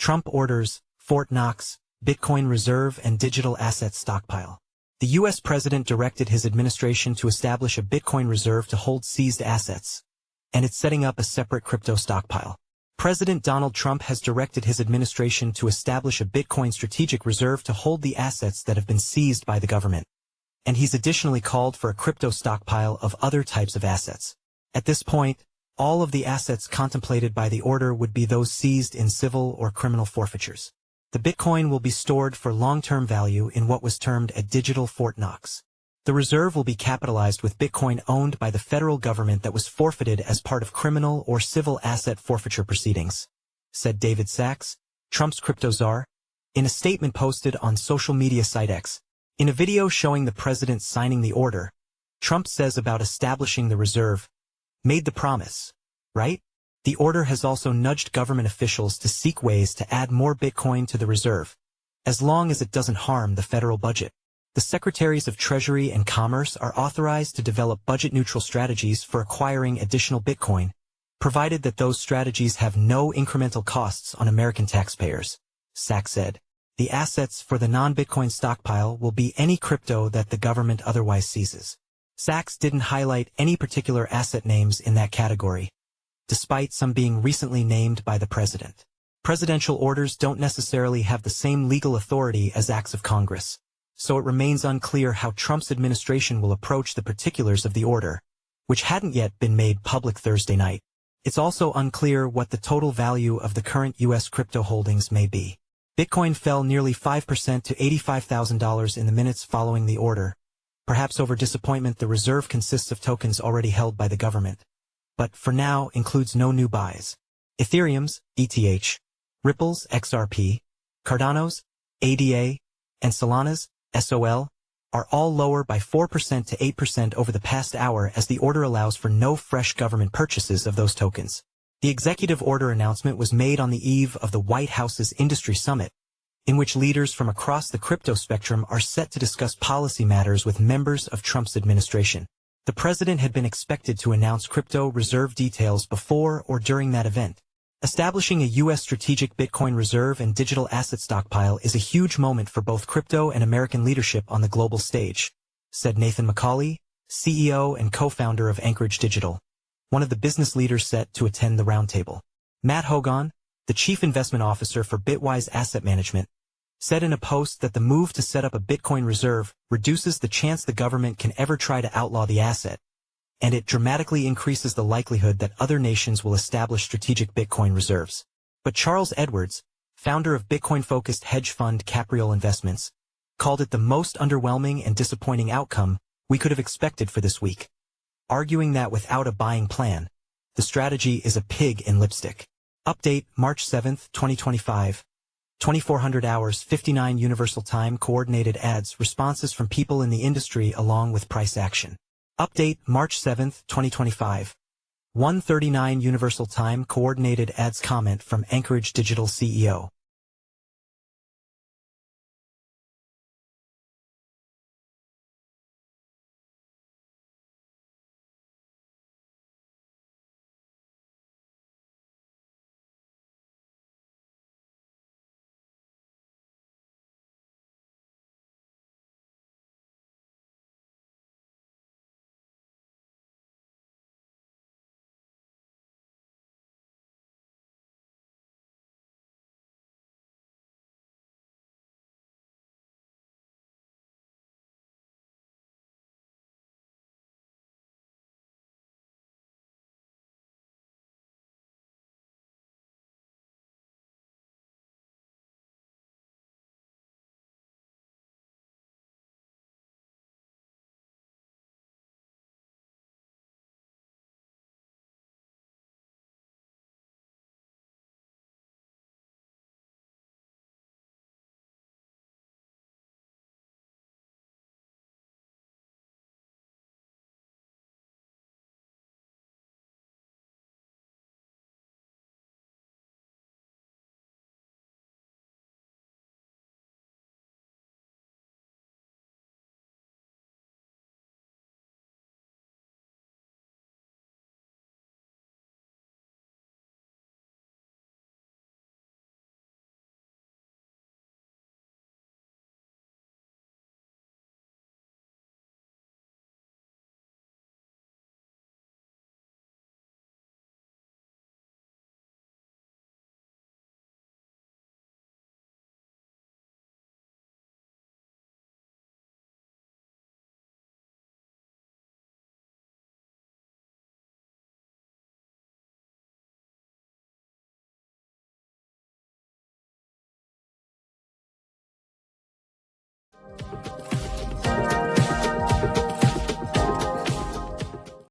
Trump orders Fort Knox, Bitcoin reserve and digital assets stockpile. The U.S. president directed his administration to establish a Bitcoin reserve to hold seized assets, and it's setting up a separate crypto stockpile. President Donald Trump has directed his administration to establish a Bitcoin strategic reserve to hold the assets that have been seized by the government. And he's additionally called for a crypto stockpile of other types of assets. At this point, all of the assets contemplated by the order would be those seized in civil or criminal forfeitures. The Bitcoin will be stored for long-term value in what was termed a digital Fort Knox. The reserve will be capitalized with Bitcoin owned by the federal government that was forfeited as part of criminal or civil asset forfeiture proceedings, said David Sachs, Trump's crypto czar, in a statement posted on social media site X. In a video showing the president signing the order, Trump says about establishing the reserve, "Made the promise, right? The order has also nudged government officials to seek ways to add more Bitcoin to the reserve, as long as it doesn't harm the federal budget." The Secretaries of Treasury and Commerce are authorized to develop budget-neutral strategies for acquiring additional Bitcoin, provided that those strategies have no incremental costs on American taxpayers, Sachs said. The assets for the non-Bitcoin stockpile will be any crypto that the government otherwise seizes. Sachs didn't highlight any particular asset names in that category, despite some being recently named by the president. Presidential orders don't necessarily have the same legal authority as acts of Congress, so it remains unclear how Trump's administration will approach the particulars of the order, which hadn't yet been made public Thursday night. It's also unclear what the total value of the current U.S. crypto holdings may be. Bitcoin fell nearly 5% to $85,000 in the minutes following the order. Perhaps over disappointment, the reserve consists of tokens already held by the government, but for now includes no new buys. Ethereum's, ETH, Ripple's, XRP, Cardano's, ADA, and Solana's, SOL, are all lower by 4% to 8% over the past hour as the order allows for no fresh government purchases of those tokens. The executive order announcement was made on the eve of the White House's Industry Summit, in which leaders from across the crypto spectrum are set to discuss policy matters with members of Trump's administration. The president had been expected to announce crypto reserve details before or during that event. Establishing a U.S. strategic Bitcoin reserve and digital asset stockpile is a huge moment for both crypto and American leadership on the global stage, said Nathan McCauley, CEO and co-founder of Anchorage Digital, one of the business leaders set to attend the roundtable. Matt Hogan, the chief investment officer for Bitwise Asset Management, said in a post that the move to set up a Bitcoin reserve reduces the chance the government can ever try to outlaw the asset, and it dramatically increases the likelihood that other nations will establish strategic Bitcoin reserves. But Charles Edwards, founder of Bitcoin-focused hedge fund Capriol Investments, called it the most underwhelming and disappointing outcome we could have expected for this week, arguing that without a buying plan, the strategy is a pig in lipstick. Update, March 7, 2025. 2400 hours, 59 Universal Time Coordinated Ads, responses from people in the industry along with price action. Update, March 7, 2025. 1:39 Universal Time Coordinated Ads, comment from Anchorage Digital CEO.